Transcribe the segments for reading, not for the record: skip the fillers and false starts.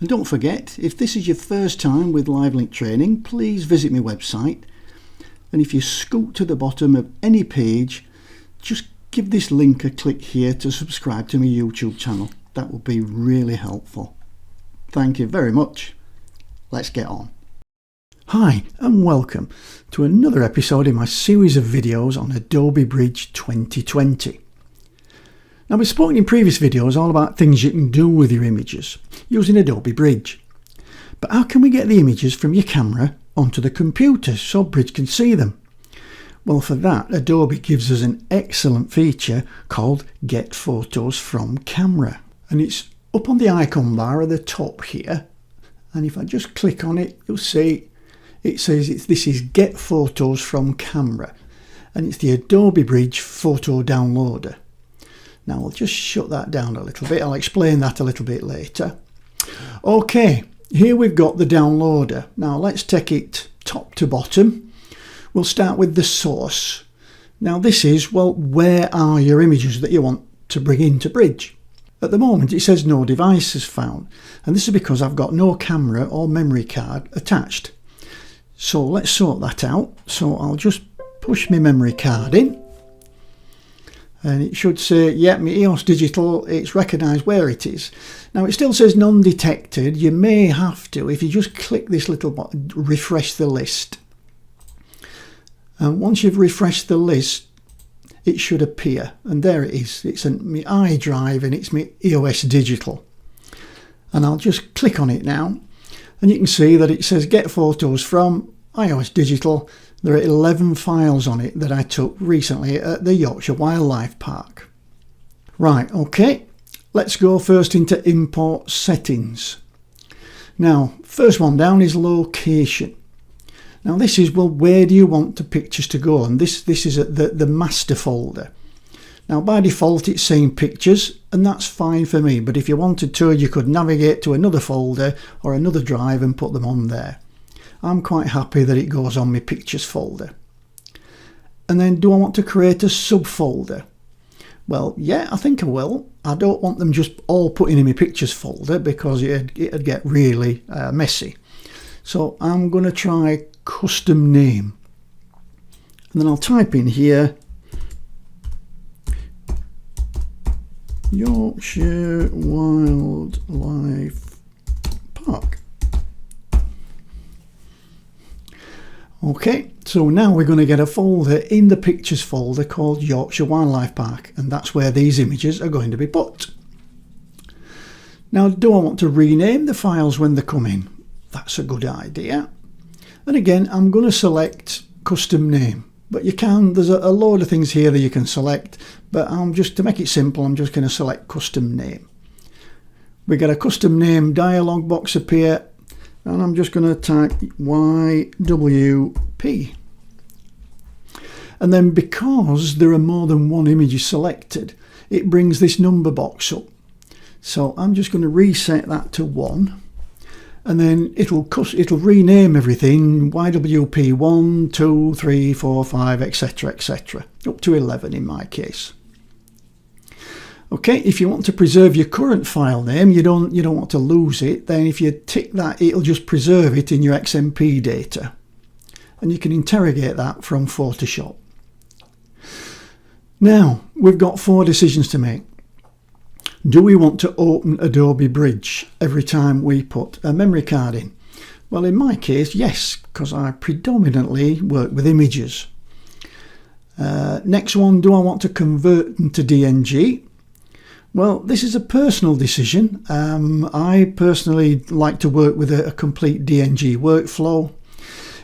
And don't forget, if this is your first time with LiveLink training, please visit my website. And if you scoot to the bottom of any page, just give this link a click here to subscribe to my YouTube channel. That would be really helpful. Thank you very much. Let's get on. Hi and welcome to another episode in my series of videos on Adobe Bridge 2020. Now, we've spoken in previous videos all about things you can do with your images using Adobe Bridge. But how can we get the images from your camera onto the computer so Bridge can see them? Well, for that, Adobe gives us an excellent feature called Get Photos from Camera. And it's up on the icon bar at the top here. And if I just click on it, you'll see it says this is Get Photos from Camera. And it's the Adobe Bridge photo downloader. Now I'll just shut that down a little bit. I'll explain that a little bit later. Okay, here we've got the downloader. Now let's take it top to bottom. We'll start with the source. Now this is, well, where are your images that you want to bring into Bridge? At the moment it says no devices found, and this is because I've got no camera or memory card attached. So let's sort that out. So I'll just push my memory card in. And it should say, yeah, my EOS Digital, it's recognised where it is. Now it still says none detected. You may have to, if you just click this little button, refresh the list. And once you've refreshed the list, it should appear. And there it is. It's my iDrive and it's my EOS Digital. And I'll just click on it now. And you can see that it says get photos from EOS Digital. There are 11 files on it that I took recently at the Yorkshire Wildlife Park. Right, okay, let's go first into import settings. Now, first one down is location. Now this is, well, where do you want the pictures to go? And this is at the master folder. Now by default it's saying pictures, and that's fine for me, but if you wanted to, you could navigate to another folder or another drive and put them on there. I'm quite happy that it goes on my pictures folder. And then do I want to create a subfolder? Well, yeah, I think I will. I don't want them just all put in my pictures folder because it'd get really messy. So I'm going to try custom name. And then I'll type in here Yorkshire Wildlife Park. Okay, so now we're going to get a folder in the pictures folder called Yorkshire Wildlife Park, and that's where these images are going to be put. Now, do I want to rename the files when they come in? That's a good idea. And again, I'm going to select custom name, but you can, there's a load of things here that you can select, but to make it simple, I'm just going to select custom name. We get a custom name dialog box appear, and I'm just going to type YWP. And then because there are more than one image selected, it brings this number box up. So I'm just going to reset that to 1. And then it'll rename everything YWP 1, 2, 3, 4, 5, etc., etc. Up to 11 in my case. Okay, if you want to preserve your current file name, you don't want to lose it, then if you tick that, it'll just preserve it in your XMP data. And you can interrogate that from Photoshop. Now, we've got 4 decisions to make. Do we want to open Adobe Bridge every time we put a memory card in? Well, in my case, yes, because I predominantly work with images. Next one, do I want to convert them to DNG? Well, this is a personal decision. I personally like to work with a complete DNG workflow.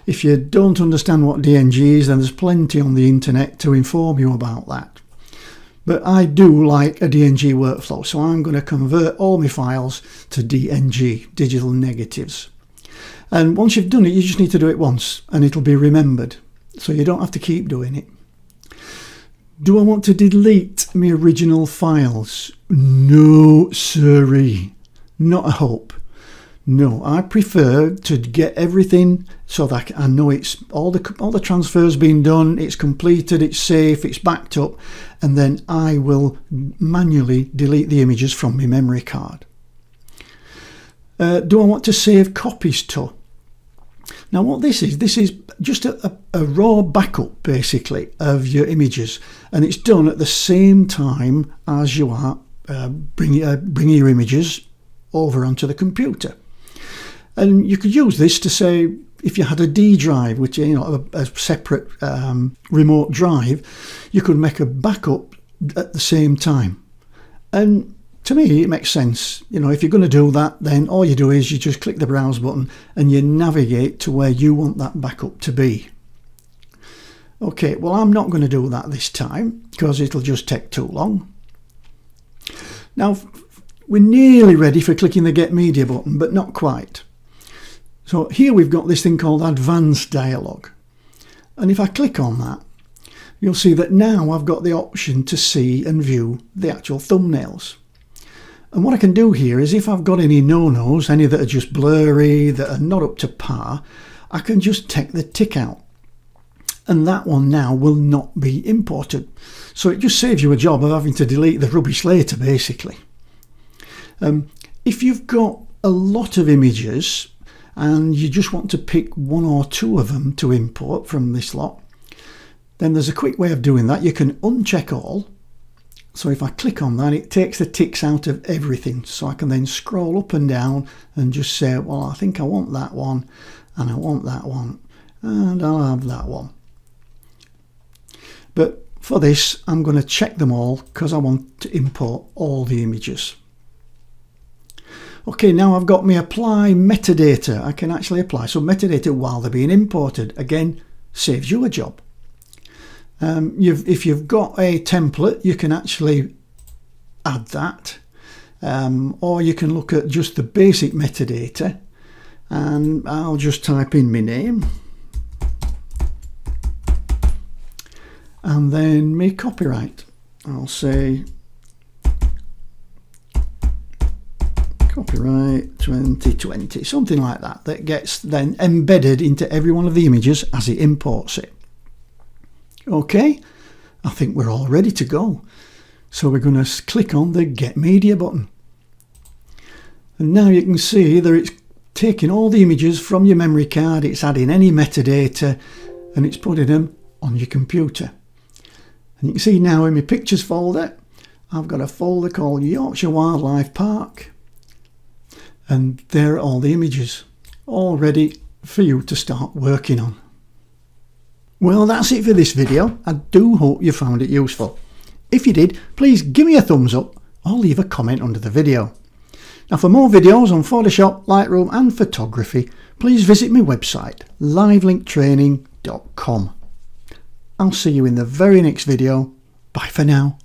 If you don't understand what DNG is, then there's plenty on the internet to inform you about that. But I do like a DNG workflow, so I'm going to convert all my files to DNG, digital negatives. And once you've done it, you just need to do it once and it'll be remembered. So you don't have to keep doing it. Do I want to delete my original files? No, siree. Not a hope. No, I prefer to get everything so that I know it's all the transfers being done, it's completed, it's safe, it's backed up, and then I will manually delete the images from my memory card. do I want to save copies to? Now what this is just a raw backup basically of your images, and it's done at the same time as you are bringing your images over onto the computer. And you could use this to say, if you had a D drive, which is a separate remote drive, you could make a backup at the same time. And to me, it makes sense. If you're going to do that, then all you do is you just click the browse button and you navigate to where you want that backup to be. Okay, well, I'm not going to do that this time because it'll just take too long. Now, we're nearly ready for clicking the Get Media button, but not quite. So here we've got this thing called Advanced Dialog. And if I click on that, you'll see that now I've got the option to see and view the actual thumbnails. And what I can do here is, if I've got any no-nos, any that are just blurry, that are not up to par, I can just take the tick out. And that one now will not be imported. So it just saves you a job of having to delete the rubbish later, basically. If you've got a lot of images and you just want to pick one or two of them to import from this lot, then there's a quick way of doing that. You can uncheck all. So if I click on that, it takes the ticks out of everything. So I can then scroll up and down and just say, well, I think I want that one, and I want that one, and I'll have that one. But for this, I'm going to check them all because I want to import all the images. Okay, now I've got my apply metadata. I can actually apply some metadata while they're being imported. Again, saves you a job. If you've got a template, you can actually add that, or you can look at just the basic metadata, and I'll just type in my name and then my copyright. I'll say copyright 2020, something like that, that gets then embedded into every one of the images as it imports it. Okay, I think we're all ready to go. So we're going to click on the Get Media button. And now you can see that it's taking all the images from your memory card, it's adding any metadata, and it's putting them on your computer. And you can see now in my pictures folder, I've got a folder called Yorkshire Wildlife Park. And there are all the images, all ready for you to start working on. Well, that's it for this video. I do hope you found it useful. If you did, please give me a thumbs up or leave a comment under the video. Now, for more videos on Photoshop, Lightroom and photography, please visit my website, livelinktraining.com. I'll see you in the very next video. Bye for now.